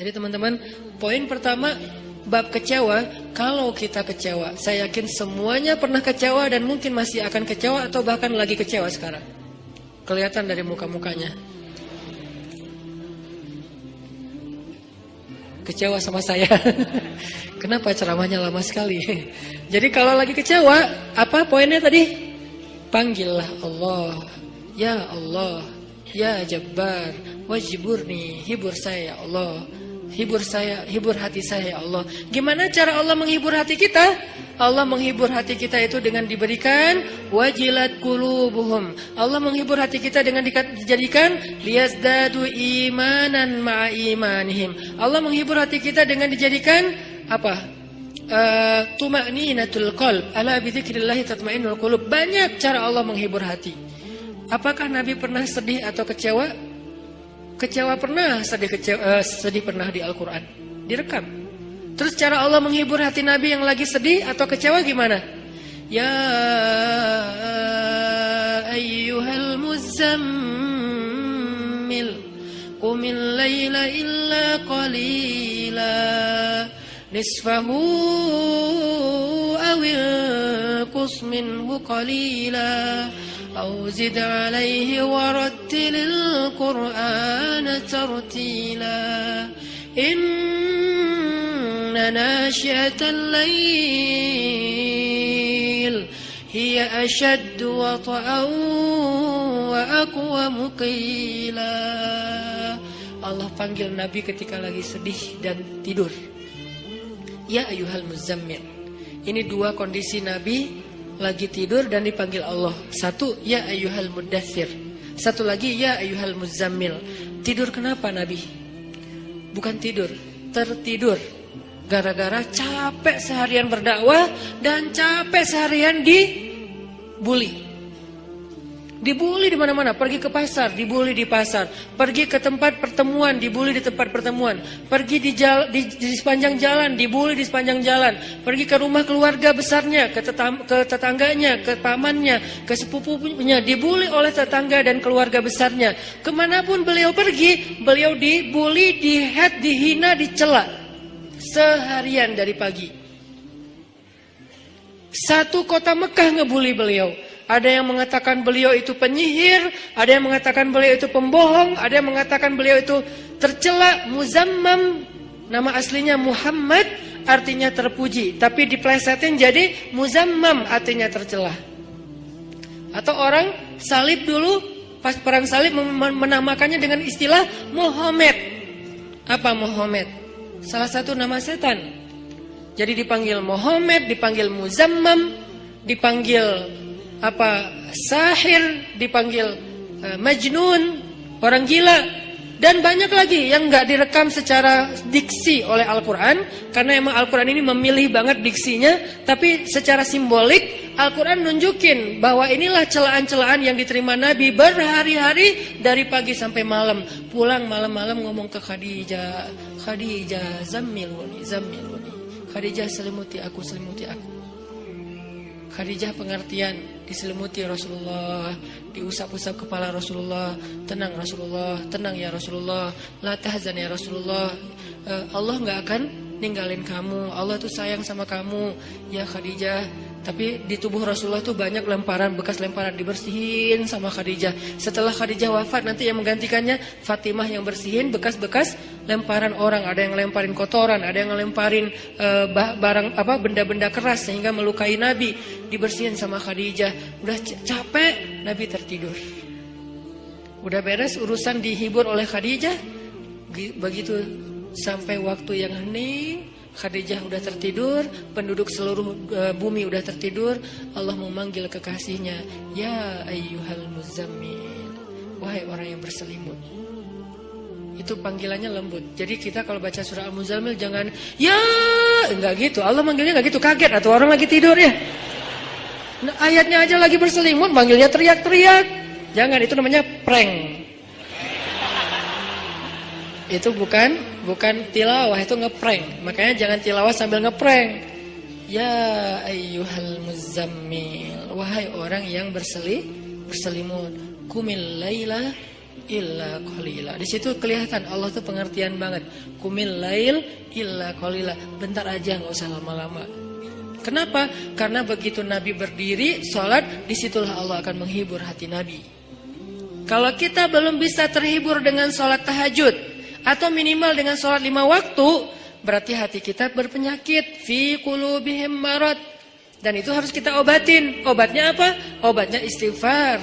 Jadi teman-teman, poin pertama bab kecewa. Kalau kita kecewa, saya yakin semuanya pernah kecewa dan mungkin masih akan kecewa atau bahkan lagi kecewa sekarang. Kelihatan dari muka-mukanya. Kecewa sama saya. Kenapa ceramahnya lama sekali? Jadi kalau lagi kecewa, apa poinnya tadi? Panggillah Allah. Ya Allah, ya Jabbar, wajiburni, hibur saya ya Allah. Hibur saya, hibur hati saya ya Allah. Gimana cara Allah menghibur hati kita? Allah menghibur hati kita itu dengan diberikan wajilat qulubuhum. Allah menghibur hati kita dengan dijadikan liyazdadu imanan ma'a imanihim. Allah menghibur hati kita dengan dijadikan apa? Tuma'ninatul qalb. Ala bidzikrillah tatma'innul qulub. Banyak cara Allah menghibur hati. Apakah Nabi pernah sedih atau kecewa? Kecewa pernah, sedih pernah di Al-Quran, direkam. Terus cara Allah menghibur hati Nabi yang lagi sedih atau kecewa gimana? Ya ayyuhal muzammil, qumil layla illa qalila, nisfahu awil qus minhu qalila, أو زد عليه ورتل القرآن ترتيلا إن ناشئة الليل هي أشد وطئا وأقوم قيلا. Allah panggil Nabi ketika lagi sedih dan tidur. Ya ayyuhal muzammil. Ini dua kondisi Nabi lagi tidur dan dipanggil Allah. Satu, ya ayyuhal muddathir. Satu lagi, ya ayyuhal muzammil. Tidur kenapa Nabi? Bukan tidur, tertidur. Gara-gara capek seharian berdakwah dan capek seharian dibully. Dibully di mana-mana, pergi ke pasar, dibully di pasar, pergi ke tempat pertemuan, dibully di tempat pertemuan, pergi di sepanjang jalan, dibully di sepanjang jalan, pergi ke rumah keluarga besarnya, ke tetangganya, ke pamannya, ke sepupunya, dibully oleh tetangga dan keluarga besarnya. Kemanapun beliau pergi, beliau dibully, dihina, dicela seharian dari pagi. Satu kota Mekah ngebully beliau. Ada yang mengatakan beliau itu penyihir, ada yang mengatakan beliau itu pembohong, ada yang mengatakan beliau itu tercela. Muzammam, nama aslinya Muhammad, artinya terpuji, tapi diplesetin jadi Muzammam, artinya tercela. Atau orang salib dulu, pas perang salib menamakannya dengan istilah Muhammad. Apa Muhammad? Salah satu nama setan. Jadi dipanggil Muhammad, dipanggil Muzammam, dipanggil sahir, dipanggil majnun, orang gila, dan banyak lagi yang nggak direkam secara diksi oleh Al-Quran, karena emang Al-Quran ini memilih banget diksinya. Tapi secara simbolik Al-Quran nunjukin bahwa inilah celaan-celaan yang diterima Nabi berhari-hari dari pagi sampai malam. Pulang malam-malam ngomong ke Khadijah, Khadijah zammiluni, Khadijah selimuti aku, selimuti aku. Khadijah pengertian, diselimuti Rasulullah, diusap-usap kepala Rasulullah. Tenang Rasulullah, tenang ya Rasulullah, la tahzan ya Rasulullah, Allah gak akan ninggalin kamu, Allah tuh sayang sama kamu ya Khadijah. Tapi di tubuh Rasulullah tuh banyak lemparan, bekas lemparan, dibersihin sama Khadijah. Setelah Khadijah wafat, nanti yang menggantikannya Fatimah yang bersihin bekas-bekas lemparan orang. Ada yang lemparin kotoran, ada yang lemparin barang benda-benda keras sehingga melukai Nabi, dibersihin sama Khadijah. Udah capek, Nabi tertidur. Udah beres urusan, dihibur oleh Khadijah. Begitu sampai waktu yang hening, Khadijah udah tertidur, penduduk seluruh bumi udah tertidur. Allah memanggil kekasihnya, ya ayyuhal muzammil, wahai orang yang berselimut. Itu panggilannya lembut. Jadi kita kalau baca surah Al-Muzammil jangan ya, enggak gitu. Allah manggilnya enggak gitu, kaget atau orang lagi tidur ya. Nah, ayatnya aja lagi berselimut, manggilnya teriak-teriak. Jangan, itu namanya prank. Itu bukan tilawah, itu ngeprank. Makanya jangan tilawah sambil ngeprank. Ya ayyuhal muzammil, wahai orang yang berselimut, qumil laila illa qalila. Di situ kelihatan Allah tuh pengertian banget. Qumil lail illa qalila. Bentar aja, nggak usah lama-lama. Kenapa? Karena begitu Nabi berdiri sholat, disitulah Allah akan menghibur hati Nabi. Kalau kita belum bisa terhibur dengan sholat tahajud atau minimal dengan sholat 5 waktu, berarti hati kita berpenyakit. Fi qulubihim marad. Dan itu harus kita obatin. Obatnya apa? Obatnya istighfar.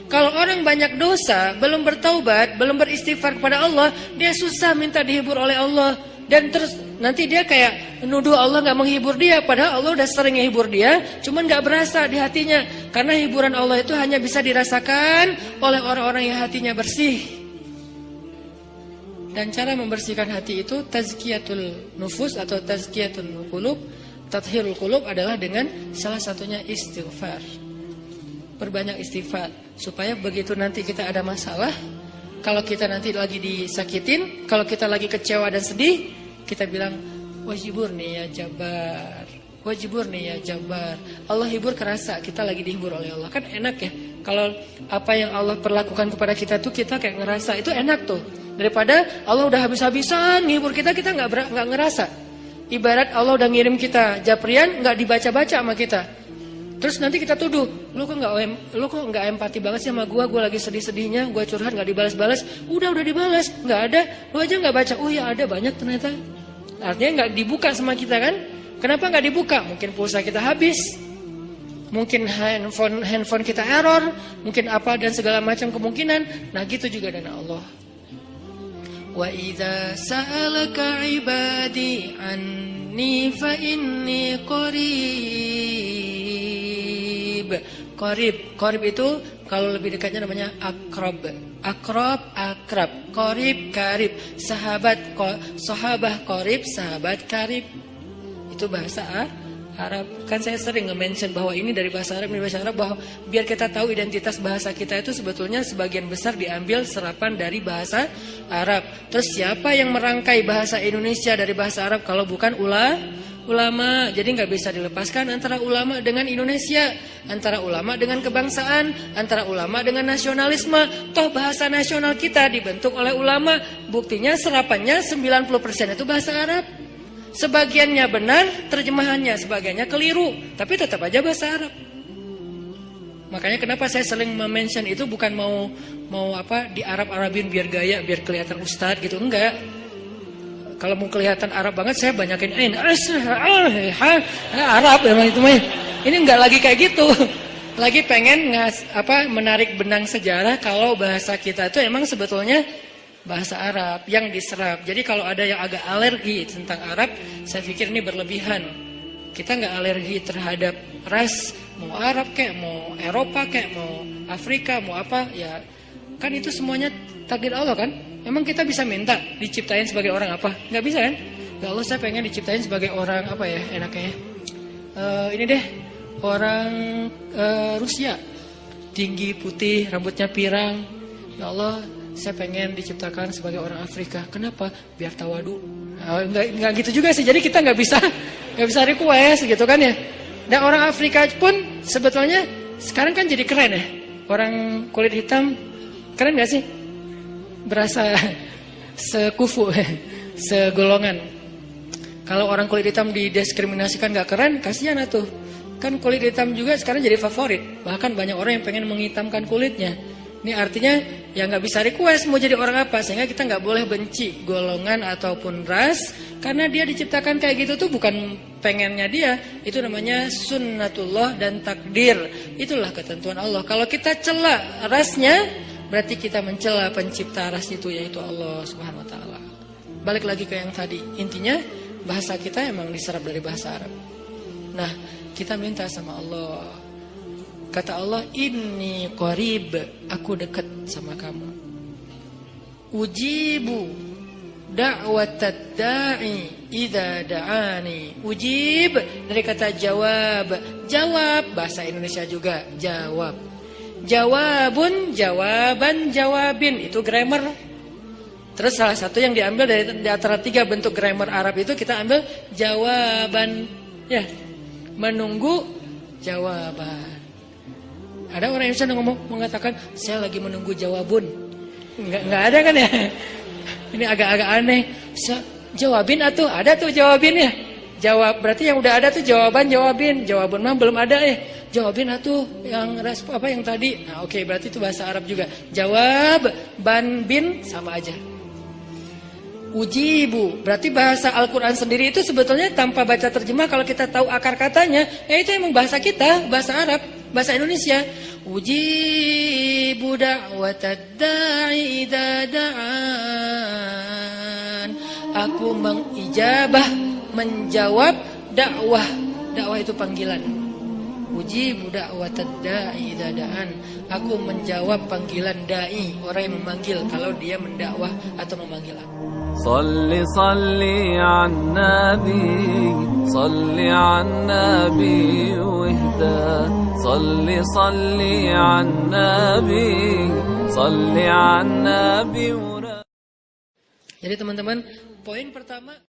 Kalau orang banyak dosa, belum bertaubat, belum beristighfar kepada Allah, dia susah minta dihibur oleh Allah. Dan terus nanti dia kayak nuduh Allah gak menghibur dia. Padahal Allah udah sering menghibur dia, cuman gak berasa di hatinya. Karena hiburan Allah itu hanya bisa dirasakan oleh orang-orang yang hatinya bersih. Dan cara membersihkan hati itu tazkiyatul nufus atau tazkiyatul qulub, tathhirul qulub adalah dengan salah satunya istighfar. Perbanyak istighfar supaya begitu nanti kita ada masalah, kalau kita nanti lagi disakitin, kalau kita lagi kecewa dan sedih, kita bilang wajiburni ya Jabbar, wajiburni ya Jabbar. Allah hibur kerasa kita lagi dihibur oleh Allah. Kan enak ya kalau apa yang Allah perlakukan kepada kita tuh kita kayak ngerasa, itu enak tuh. Daripada Allah udah habis-habisan ngehibur kita, kita nggak ngerasa. Ibarat Allah udah ngirim kita japrian, nggak dibaca-baca sama kita. Terus nanti kita tuduh, lu kok nggak empati banget sih sama gue lagi sedih-sedihnya, gue curhat nggak dibalas-balas. Udah dibalas, nggak ada, lu aja nggak baca. Oh ya ada, banyak ternyata. Artinya nggak dibuka sama kita kan? Kenapa nggak dibuka? Mungkin pulsa kita habis, mungkin handphone kita error, mungkin apa dan segala macam kemungkinan. Nah gitu juga dengan Allah. Wa idza sa'alaka 'ibadi anni fa inni qarib itu kalau lebih dekatnya namanya akrab. Qarib, karib. Sahabah qarib, sahabat karib. Itu bahasa Arab. Kan saya sering nge-mention bahwa ini dari bahasa Arab, bahwa biar kita tahu identitas bahasa kita itu sebetulnya sebagian besar diambil serapan dari bahasa Arab. Terus siapa yang merangkai bahasa Indonesia dari bahasa Arab kalau bukan ulama? Jadi nggak bisa dilepaskan antara ulama dengan Indonesia, antara ulama dengan kebangsaan, antara ulama dengan nasionalisme. Toh bahasa nasional kita dibentuk oleh ulama. Buktinya serapannya 90% itu bahasa Arab. Sebagiannya benar terjemahannya, sebagiannya keliru, tapi tetap aja bahasa Arab. Makanya kenapa saya sering mention itu bukan mau apa di Arab-Arabin biar gaya, biar kelihatan ustadz gitu, enggak. Kalau mau kelihatan Arab banget saya banyakin Arab memang itu mah. Ini enggak lagi kayak gitu. Lagi pengen menarik benang sejarah kalau bahasa kita itu emang sebetulnya bahasa Arab yang diserap. Jadi kalau ada yang agak alergi tentang Arab, saya pikir ini berlebihan. Kita nggak alergi terhadap ras, mau Arab kayak, mau Eropa kayak, mau Afrika, mau apa, ya kan itu semuanya takdir Allah kan. Emang kita bisa minta diciptain sebagai orang apa? Nggak bisa kan? Ya Allah, saya pengen diciptain sebagai orang apa ya enaknya? Ini deh, orang Rusia, tinggi, putih, rambutnya pirang. Ya Allah, saya pengen diciptakan sebagai orang Afrika. Kenapa? Biar tawadu. Enggak gitu juga sih. Jadi kita nggak bisa request gitu kan ya. Dan orang Afrika pun sebetulnya sekarang kan jadi keren ya. Orang kulit hitam keren nggak sih? Berasa sekufu, segolongan. Kalau orang kulit hitam didiskriminasikan nggak keren, kasihan atuh. Kan kulit hitam juga sekarang jadi favorit. Bahkan banyak orang yang pengen menghitamkan kulitnya. Ini artinya ya nggak bisa request mau jadi orang apa, sehingga kita nggak boleh benci golongan ataupun ras, karena dia diciptakan kayak gitu tuh bukan pengennya dia, itu namanya sunnatullah dan takdir, itulah ketentuan Allah. Kalau kita cela rasnya, berarti kita mencela pencipta ras itu, yaitu Allah Subhanahu Wa Taala. Balik lagi ke yang tadi, intinya bahasa kita emang diserap dari bahasa Arab. Nah, kita minta sama Allah. Kata Allah, inni qarib, aku dekat sama kamu. Ujibu da'watad da'i idza da'ani. Ujib dari kata jawab. Jawab bahasa Indonesia juga jawab. Jawabun, jawaban, jawabin, itu grammar. Terus salah satu yang diambil dari antara 3 bentuk grammar Arab itu kita ambil jawaban, ya, menunggu jawaban. Ada orang Indonesia yang mengatakan saya lagi menunggu jawabun. Nggak ada kan ya? Ini agak-agak aneh. Jawabin atuh, ada tuh jawabinnya. Jawab, berarti yang udah ada tuh jawabin. Jawaban mah belum ada Jawabin atuh yang yang tadi. Nah, oke, berarti itu bahasa Arab juga. Jawab, ban, bin sama aja. Ujibu, berarti bahasa Al-Quran sendiri itu sebetulnya tanpa baca terjemah, kalau kita tahu akar katanya, itu emang bahasa kita, bahasa Arab, bahasa Indonesia. Ujibu da'watad da'i idza da'an. Aku mengijabah, menjawab dakwah. Dakwah itu panggilan. Ujibu da'watad da'i idza da'an. Aku menjawab panggilan dai, orang yang memanggil kalau dia mendakwah atau memanggil aku. Salli salli 'an nabi, salli 'an nabi wahda. Salli salli 'an nabi, salli 'an nabi. Jadi teman-teman, poin pertama